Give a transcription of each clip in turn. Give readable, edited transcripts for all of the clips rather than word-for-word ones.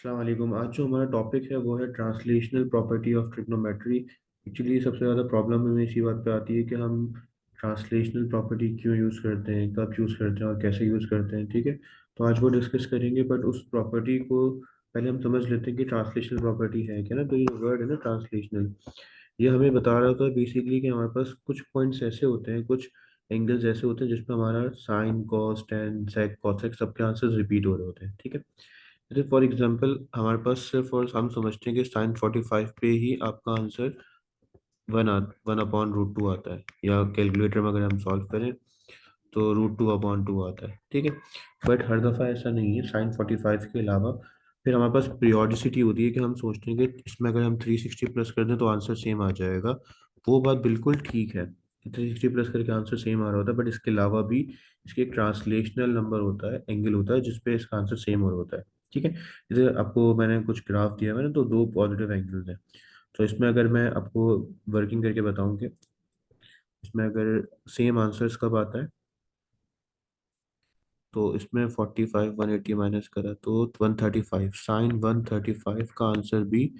अस्सलाम वालेकुम। आज जो हमारा टॉपिक है वो है translational property of trigonometry. Actually सबसे ज़्यादा प्रॉब्लम हमें इसी बात पे आती है कि हम ट्रांसलेशनल प्रॉपर्टी क्यों यूज़ करते हैं, कब यूज़ करते हैं और कैसे यूज़ करते हैं। ठीक है, तो आज वो डिस्कस करेंगे, बट उस प्रॉपर्टी को पहले हम समझ लेते हैं कि ट्रांसलेशनल प्रॉपर्टी है क्या ना। तो ये वर्ड है ना ट्रांसलेशनल, ये हमें बता रहा था बेसिकली कि हमारे पास कुछ पॉइंट्स ऐसे होते हैं, कुछ एंगल्स ऐसे होते हैं जिसमें हमारा sine cos tan sec cosec सबके आंसर्स रिपीट हो रहे होते हैं। ठीक है, जैसे फॉर एग्जांपल हमारे पास सिर्फ और हम समझते हैं कि साइन 45 पे ही आपका answer one upon root two आता है, या कैलकुलेटर में अगर हम सॉल्व करें तो रूट टू अपॉन टू आता है। ठीक है, बट हर दफ़ा ऐसा नहीं है। साइन 45 के अलावा फिर हमारे पास पीरियोडिसिटी होती है कि हम सोचते हैं कि इसमें अगर हम 360 प्लस कर दें तो आंसर सेम आ जाएगा। वो बात बिल्कुल ठीक है, 360 प्लस करके आंसर सेम आ रहा होता है, बट इसके अलावा भी इसके एक ट्रांसलेशनल नंबर होता है, एंगल होता है जिसपे इसका आंसर सेम हो रहा होता है। ठीक है, जैसे आपको मैंने कुछ ग्राफ दिया मैंने, तो दो पॉजिटिव एंगल्स हैं। तो इसमें अगर मैं आपको वर्किंग करके बताऊं कि इसमें अगर सेम आंसर्स कब आता है, तो इसमें 45 180 माइनस करा तो 135, साइन 135 का आंसर भी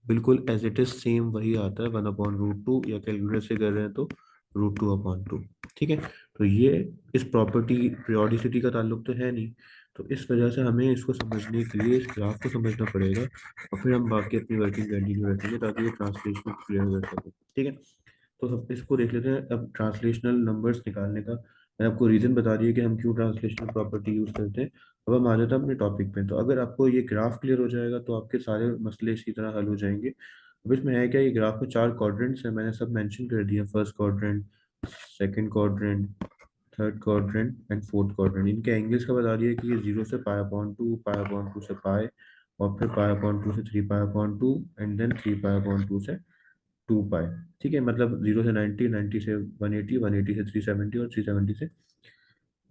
बिल्कुल एज इट इज सेम वही आता है, वन अपॉन रूट टू, या कैलकुलेटर से कर रहे हैं तो रूट टू अपॉन टू। ठीक है, तो ये इस प्रॉपर्टी पीरियोडिसिटी का ताल्लुक तो है नहीं, तो इस वजह से हमें इसको समझने के लिए इस ग्राफ को समझना पड़ेगा, और फिर हम बाकी अपनी वर्किंग कंटिन्यू रखेंगे ताकि ये ट्रांसलेशन क्लियर कर सके। ठीक है, तो सब इसको देख लेते हैं। अब ट्रांसलेशनल नंबर्स निकालने का मैंने आपको रीज़न बता दिया कि हम क्यों ट्रांसलेशनल प्रॉपर्टी यूज़ करते हैं। अब हम आ जाते हैं अपने टॉपिक पे। तो अगर आपको ये ग्राफ क्लियर हो जाएगा तो आपके सारे मसले इसी तरह हल हो जाएंगे। अब इसमें है क्या, ये ग्राफ में चार क्वाड्रेंट्स हैं, मैंने सब मेंशन कर दिया। First quadrant, second quadrant, third quadrant and fourth quadrant. इनके एंगल्स का बता दिया कि ये जीरो से pi upon two, pi upon two से पाई, और फिर पाई अपॉन टू से three pi upon two, and then three pi upon two से टू पाई। ठीक है, मतलब जीरो से 90, 90 से 180, 180 से 370, और 370 से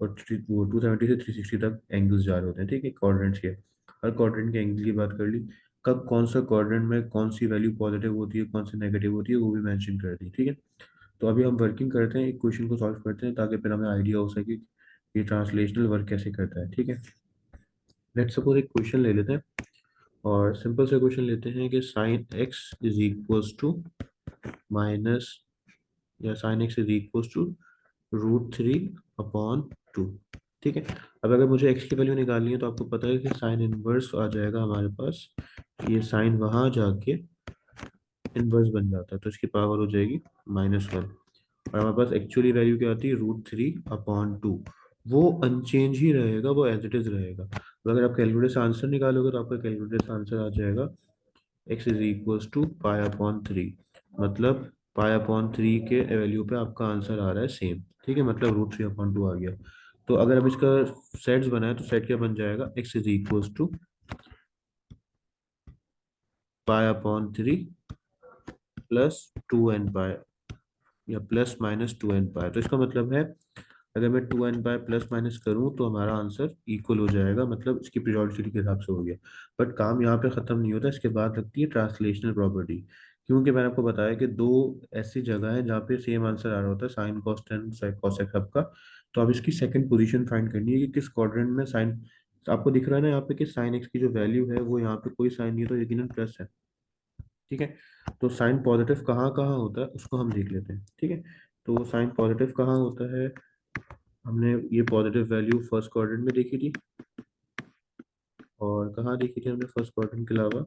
और वो 270 से 360 तक एंगल्स जा रहे होते हैं। ठीक है, क्वाड्रेंट्स के हर क्वाड्रेंट के एंगल की बात कर ली। कब कौन सा क्वाड्रेंट में कौन सी वैल्यू पॉजिटिव होती है, कौन सी नेगेटिव होती है, वो भी मेंशन कर दी। ठीक है, तो अभी हम वर्किंग करते हैं, एक क्वेश्चन को सॉल्व करते हैं ताकि फिर हमें आइडिया हो सके कि ये ट्रांसलेशनल वर्क कैसे करता है। ठीक है, लेट्स सपोज एक क्वेश्चन ले लेते हैं, और सिंपल से क्वेश्चन लेते हैं कि sine x is equals to minus, या sine x is equals to root three upon two. ठीक है, अब अगर मुझे एक्स की वैल्यू निकालनी है तो आपको पता है कि साइन इनवर्स आ जाएगा हमारे पास। ये साइन वहां जाके इनवर्स बन जाता है, तो इसकी पावर हो जाएगी -1। और हमारे पास एक्चुअली वैल्यू क्या आती है, रूट थ्री अपॉन टू। वो अनचेंज ही रहेगा, वो एज इट इज रहेगा। तो अगर आप कैलकुलेटर से आंसर निकालोगे तो आपका कैलकुलेटर से आंसर आ जाएगा x is equals to pi upon three. मतलब पाई अपॉन थ्री के वैल्यू पे आपका आंसर आ रहा है सेम। ठीक है, मतलब रूट थ्री अपॉन टू आ गया। तो अगर अब इसका सेट्स बनाए तो सेट क्या बन जाएगा, x is equals to pi upon three plus two n pi, या plus minus two n pi. तो इसका मतलब है अगर मैं two n pi plus minus करूं तो हमारा आंसर इक्वल हो जाएगा, मतलब इसकी पीरियोडिसिटी के हिसाब से हो गया। बट काम यहाँ पे खत्म नहीं होता, इसके बाद लगती है ट्रांसलेशनल प्रॉपर्टी। क्योंकि मैंने आपको बताया कि दो ऐसी जगह है जहाँ पे सेम आंसर आ रहा होता है, साइन कॉस टेन कॉसेक सबका। तो अब इसकी सेकंड पोजीशन फाइंड करनी है कि किस क्वाड्रेंट में साइन, आपको दिख रहा है ना यहाँ पे कि साइन एक्स की जो वैल्यू है वो यहाँ पे कोई साइन नहीं है, तो यकीनन प्लस है। ठीक है, तो साइन पॉजिटिव कहाँ कहाँ होता है उसको हम देख लेते हैं। ठीक है, तो साइन पॉजिटिव कहाँ होता है, हमने ये पॉजिटिव वैल्यू फर्स्ट क्वाड्रेंट में देखी थी, और कहाँ देखी थी हमने फर्स्ट क्वाड्रेंट के अलावा,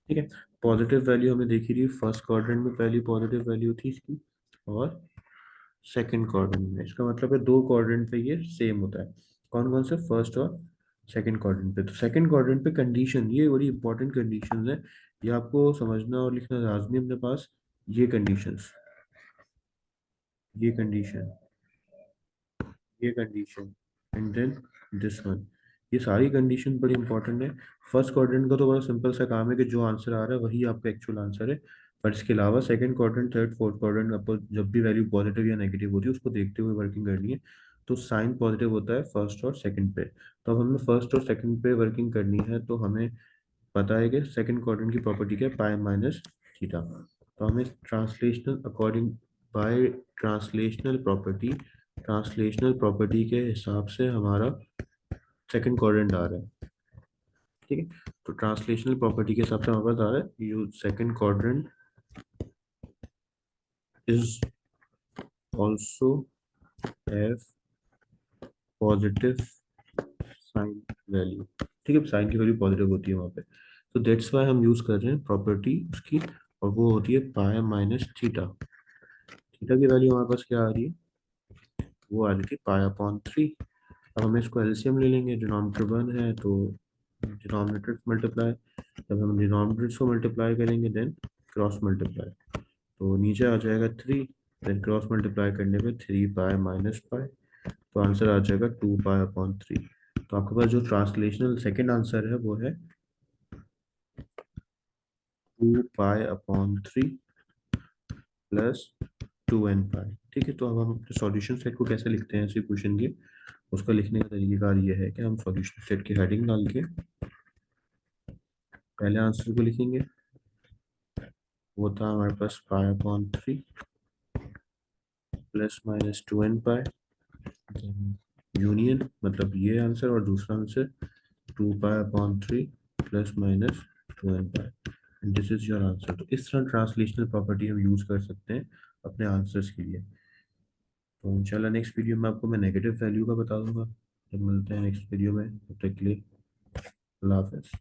ठीक है। पॉजिटिव वैल्यू हमें देखी थी फर्स्ट क्वाड्रेंट में, पहली पॉजिटिव वैल्यू थी इसकी, और सेकंड क्वाड्रेंट में। इसका मतलब है दो क्वाड्रेंट पे ये सेम होता है। कौन कौन से, फर्स्ट और सेकंड क्वाड्रेंट पे। तो सेकंड क्वाड्रेंट पे कंडीशन, ये बड़ी इंपॉर्टेंट कंडीशन है, ये आपको समझना और लिखना लाजमी है अपने पास। ये कंडीशंस, ये कंडीशन, ये condition, and then this one, ये सारी कंडीशन बड़ी इंपॉर्टेंट है। फर्स्ट क्वाड्रेंट का तो बड़ा सिंपल सा काम है कि जो आंसर आ रहा है वही आपका एक्चुअल आंसर है। पर इसके अलावा second quadrant, third, fourth quadrant, आपको जब भी वैल्यू पॉजिटिव या नेगेटिव होती है उसको देखते हुए वर्किंग करनी है। तो साइन पॉजिटिव होता है फर्स्ट और सेकंड पे। तो अब हमें फर्स्ट और सेकंड पे वर्किंग करनी है, तो हमें पता है कि सेकंड क्वाड्रेंट की प्रॉपर्टी क्या है, पाई माइनस थीटा। तो हमें translational according, by translational property translational property के हिसाब से हमारा सेकंड क्वाड्रेंट आ रहा है, ठीक है। तो ट्रांसलेशनल प्रॉपर्टी के हिसाब से हमारे पास आ रहा है you second quadrant is also have positive sine value, ठीक है। साइन की वैल्यू पॉजिटिव होती है वहाँ पे, तो दैट्स वाई हम यूज कर रहे हैं प्रॉपर्टी उसकी, और वो होती है पाई माइनस थीटा। थीटा की वैल्यू हमारे पास क्या आ रही है, वो आ रही थी पाई अपॉन 3। अब हम इसको एलसीएम ले लेंगे, डिनोमिनेटर 1 है तो डिनोमिनेटर मल्टीप्लाई, जब हम डिनोमिनेटर्स को मल्टीप्लाई करेंगे देन क्रॉस मल्टीप्लाई, तो नीचे आ जाएगा 3, देन क्रॉस मल्टीप्लाई करने पे 3 पाई माइनस पाई, तो आंसर आ जाएगा 2 पाई अपॉन 3। तो आपके पास जो ट्रांसलेशनल सेकंड आंसर है वो है 2 पाई अपॉन 3 प्लस 2n पाई, ठीक है। तो अब हम अपने सॉल्यूशन सेट को कैसे लिखते हैं इसी क्वेश्चन के, उसका लिखने का तरीका ये है कि हम सॉल्यूशन सेट की हेडिंग डाल के पहले आंसर को लिखेंगे, वो था हमारे पास pi upon 3 plus minus 2n pi, union मतलब ये आंसर, और दूसरा answer 2 pi upon 3 plus minus 2n pi, and this is your answer. तो इस तरह ट्रांसलेशनल प्रॉपर्टी हम यूज कर सकते हैं अपने आंसर्स के लिए। तो इंशाल्लाह नेक्स्ट वीडियो में आपको मैं नेगेटिव वैल्यू का बता दूंगा। जब मिलते हैं नेक्स्ट वीडियो में, तब तक के लिए अल्लाह हाफिज़।